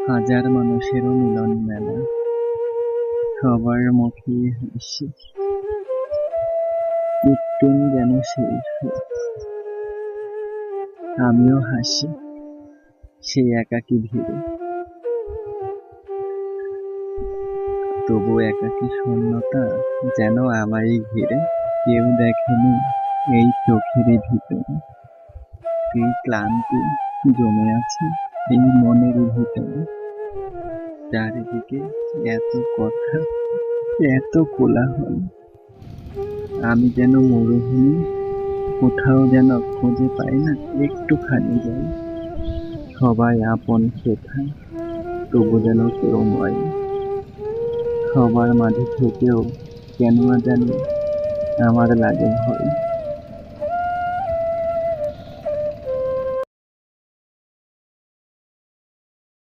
হাজার মানুষেরও মিলন মেলা, সবার মুখে হাসি, কৃত্রিম যেন সেই সুখ। আমিও হাসি সেই একাকী ভিড়ে, তবু একাকী শূন্যতা যেন আমারই ঘিরে। কেউ দেখেনি এই চোখেরই ভিতরে, কি ক্লান্তি জমে আছে এই মনের ভিতরে। চারিদিকে এত কথা, এত কোলাহল, আমি যেন মরুভূমি, কোথাও যেন খুঁজে পাই না একটুখানি জল। সবাই আপন সেথায়, তবু যেন কেউ নয়। সবার মাঝে থেকেও কেন না জানি আমার লাগে ভয়।